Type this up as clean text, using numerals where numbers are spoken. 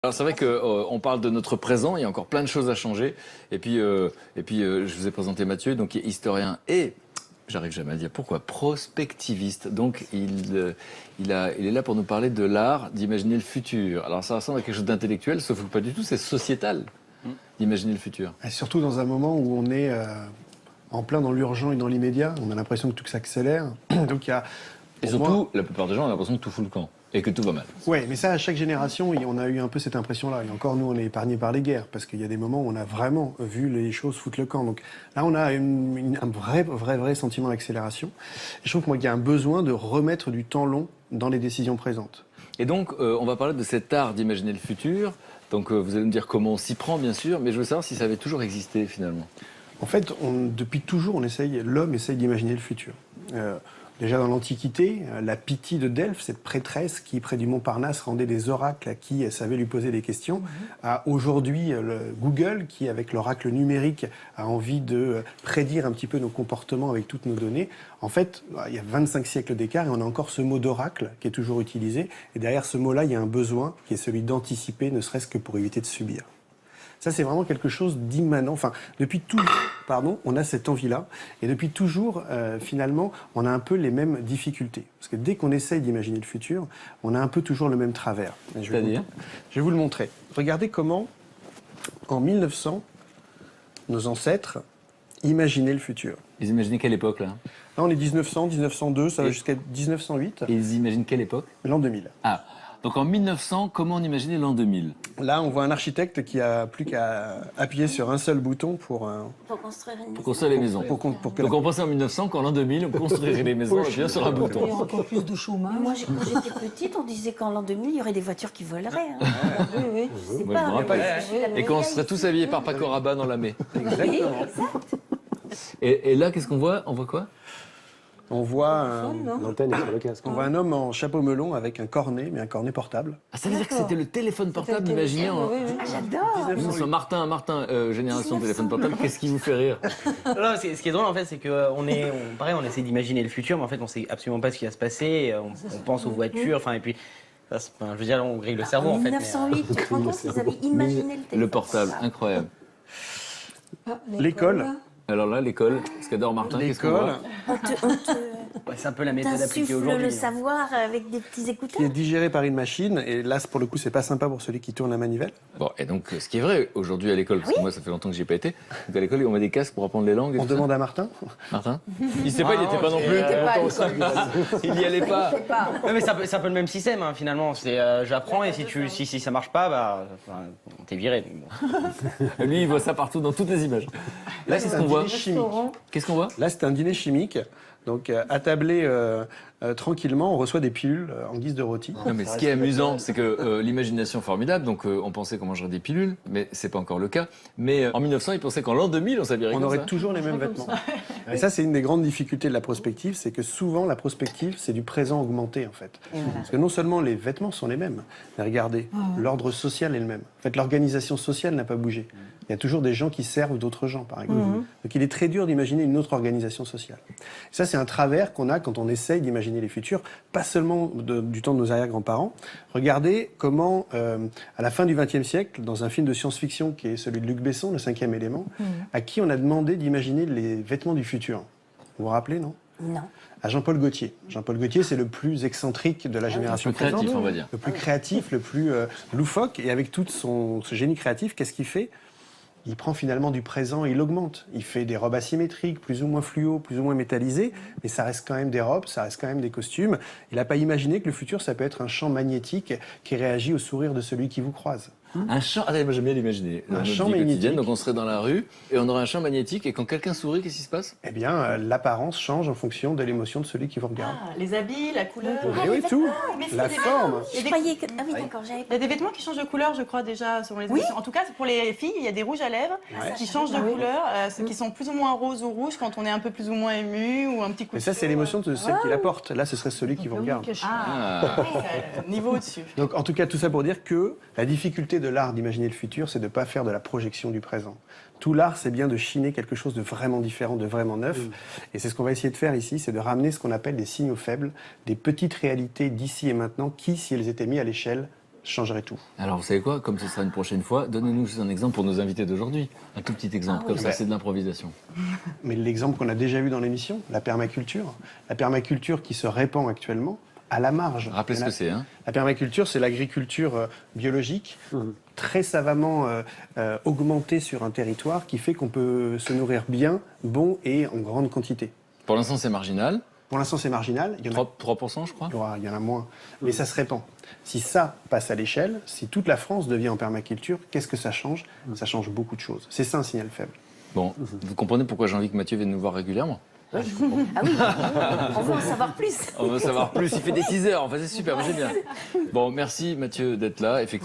Alors c'est vrai qu'on parle de notre présent, il y a encore plein de choses à changer. Et puis, je vous ai présenté Mathieu, donc il est historien et, j'arrive jamais à dire pourquoi, prospectiviste. Donc il est là pour nous parler de l'art d'imaginer le futur. Alors ça ressemble à quelque chose d'intellectuel, sauf que pas du tout, c'est sociétal d'imaginer le futur. Et surtout dans un moment où on est en plein dans l'urgent et dans l'immédiat, on a l'impression que tout s'accélère. Donc il y a... Et surtout, la plupart des gens ont l'impression que tout fout le camp et que tout va mal. Oui, mais ça, à chaque génération, on a eu un peu cette impression-là. Et encore, nous, on est épargnés par les guerres, parce qu'il y a des moments où on a vraiment vu les choses foutre le camp. Donc là, on a un vrai sentiment d'accélération. Et je trouve qu'il y a un besoin de remettre du temps long dans les décisions présentes. Et donc, on va parler de cet art d'imaginer le futur. Donc, vous allez me dire comment on s'y prend, bien sûr, mais je veux savoir si ça avait toujours existé, finalement. En fait, depuis toujours, l'homme essaye d'imaginer le futur. Déjà dans l'Antiquité, la Pythie de Delphes, cette prêtresse qui, près du mont Parnasse, rendait des oracles à qui savait lui poser des questions, a aujourd'hui Google, qui, avec l'oracle numérique, a envie de prédire un petit peu nos comportements avec toutes nos données. En fait, il y a 25 siècles d'écart et on a encore ce mot d'oracle qui est toujours utilisé. Et derrière ce mot-là, il y a un besoin qui est celui d'anticiper, ne serait-ce que pour éviter de subir. Ça, c'est vraiment quelque chose d'immanent. Enfin, depuis toujours, on a cette envie-là. Et depuis toujours, finalement, on a un peu les mêmes difficultés. Parce que dès qu'on essaye d'imaginer le futur, on a un peu toujours le même travers. C'est-à-dire ? Je vais vous le montrer. Regardez comment, en 1900, nos ancêtres imaginaient le futur. Ils imaginaient quelle époque, là ? Là, on est 1900, 1902, ça va jusqu'à 1908. Et ils imaginent quelle époque ? L'an 2000. Ah, donc en 1900, comment on imaginait l'an 2000 ? Là, on voit un architecte qui a plus qu'à appuyer sur un seul bouton pour construire une maison. Pour construire les maisons. Donc on pensait en 1900 qu'en l'an 2000, on construirait les maisons en appuyant sur un Et bouton. encore plus de chômage. Moi, quand j'étais petite, on disait qu'en l'an 2000, il y aurait des voitures qui voleraient. Hein. Oui, oui. C'est Moi, je me rappelle. Et qu'on serait tous habillés par Paco Rabanne dans la mai. Exactement. Et là, qu'est-ce qu'on voit ? On voit quoi ? On voit L'antenne est sur le casque. on voit un homme en chapeau melon avec un cornet, mais un cornet portable. Ah, ça veut dire que c'était le téléphone portable imaginé en... Oui, oui. Ah, j'adore. Nous sommes Martin, génération téléphone portable. Qu'est-ce qui vous fait rire ? Non, ce qui est drôle en fait, c'est qu'on on essaie d'imaginer le futur, mais en fait, on sait absolument pas ce qui va se passer. On pense aux voitures, enfin, et puis, je veux dire, on grille le cerveau En en fait. 1908, tu te rends compte qu'ils avaient imaginé le téléphone Le portable, incroyable. Ah, L'école. Alors là, l'école, ce qu'adore Martin, qu'est-ce qu'on voit ? C'est un peu la méthode appliquée T'insuffles aujourd'hui. le savoir avec des petits Qui est écouteurs. digéré par une machine. Et là, pour le coup, c'est pas sympa pour celui qui tourne la manivelle. Bon, et donc, ce qui est vrai aujourd'hui à l'école, parce que moi, ça fait longtemps que j'y ai pas été, donc à l'école, on met des casques pour apprendre les langues. Et On tout ça. demande à Martin. Martin ? Il sait pas, il n'y était pas non plus. Il n'y allait pas. Ouais, mais c'est un peu le même système hein, finalement. C'est j'apprends et si ça marche pas, bah, t'es viré. Bon. Lui, il voit ça partout dans toutes les images. Là, c'est ce qu'on voit. Qu'est-ce qu'on voit ? Là, c'est un dîner chimique. Donc, attablé tranquillement, on reçoit des pilules en guise de rôti. Non, mais ce qui est amusant, c'est que l'imagination formidable. Donc, on pensait qu'on mangerait des pilules, mais c'est pas encore le cas. Mais en 1900, ils pensaient qu'en l'an 2000, on s'habillerait On comme aurait ça. toujours les mêmes vêtements. Et ça, c'est une des grandes difficultés de la prospective, c'est que souvent, la prospective, c'est du présent augmenté, en fait. Parce que non seulement les vêtements sont les mêmes, mais regardez, l'ordre social est le même. En fait, l'organisation sociale n'a pas bougé. Il y a toujours des gens qui servent d'autres gens, par exemple. Donc, il est très dur d'imaginer une autre organisation sociale. Et ça, c'est un travers qu'on a quand on essaye d'imaginer les futurs, pas seulement du temps de nos arrière-grands-parents. Regardez comment, à la fin du XXe siècle, dans un film de science-fiction qui est celui de Luc Besson, Le Cinquième élément, à qui on a demandé d'imaginer les vêtements du futur. Vous vous rappelez, non ? Non. À Jean-Paul Gaultier. Jean-Paul Gaultier, c'est le plus excentrique de la génération Le plus créatif, présente. on va dire. Le plus créatif, le plus loufoque. Et avec tout ce génie créatif, qu'est-ce qu'il fait ? Il prend finalement du présent et il l'augmente. Il fait des robes asymétriques, plus ou moins fluo, plus ou moins métallisées, mais ça reste quand même des robes, ça reste quand même des costumes. Il n'a pas imaginé que le futur, ça peut être un champ magnétique qui réagit au sourire de celui qui vous croise. Un champ, attendez, moi j'aime bien l'imaginer. Un Dans notre champ vie quotidienne, magnétique. donc on serait dans la rue et on aurait un champ magnétique et quand quelqu'un sourit, qu'est-ce qui se passe ? Eh bien, l'apparence change en fonction de l'émotion de celui qui vous regarde. Ah, les habits, la couleur. Et oui, tout. mais c'est La des forme. Je croyais que... Ah oui, d'accord, j'avais Il y a des vêtements qui changent de couleur, je crois, déjà, selon les Oui. émotions. En tout cas, pour les filles, il y a des rouges à lèvres qui changent de couleur, ceux qui sont plus ou moins roses ou rouges quand on est un peu plus ou moins ému ou un petit coup Mais de ça, c'est chaud. l'émotion de celle qui la porte. Là, ce serait celui qui vous regarde. Niveau au-dessus. Donc, en tout cas, tout ça pour dire que la difficulté de l'art d'imaginer le futur, c'est de ne pas faire de la projection du présent. Tout l'art, c'est bien de chiner quelque chose de vraiment différent, de vraiment neuf. Et c'est ce qu'on va essayer de faire ici, c'est de ramener ce qu'on appelle des signaux faibles, des petites réalités d'ici et maintenant, qui, si elles étaient mises à l'échelle, je changerais tout. Alors, vous savez quoi? Comme ce sera une prochaine fois, donnez-nous juste un exemple pour nos invités d'aujourd'hui. Un tout petit exemple, comme ça, c'est de l'improvisation. Mais l'exemple qu'on a déjà eu dans l'émission, la permaculture. La permaculture qui se répand actuellement à la marge. Rappelez ce que c'est, hein? La permaculture, c'est l'agriculture biologique, très savamment augmentée sur un territoire, qui fait qu'on peut se nourrir bien, bon et en grande quantité. Pour l'instant, c'est marginal. Pour l'instant, c'est marginal. Il y en a 3%, je crois. il y en a moins, mais ça se répand. Si ça passe à l'échelle, si toute la France devient en permaculture, qu'est-ce que ça change? Ça change beaucoup de choses. C'est ça un signal faible. Bon, vous comprenez pourquoi j'ai envie que Mathieu vienne nous voir régulièrement? Ah oui, on veut en savoir plus. On veut savoir plus, il fait des teasers, enfin c'est super, mais j'ai bien. Bon, merci Mathieu d'être là, effectivement.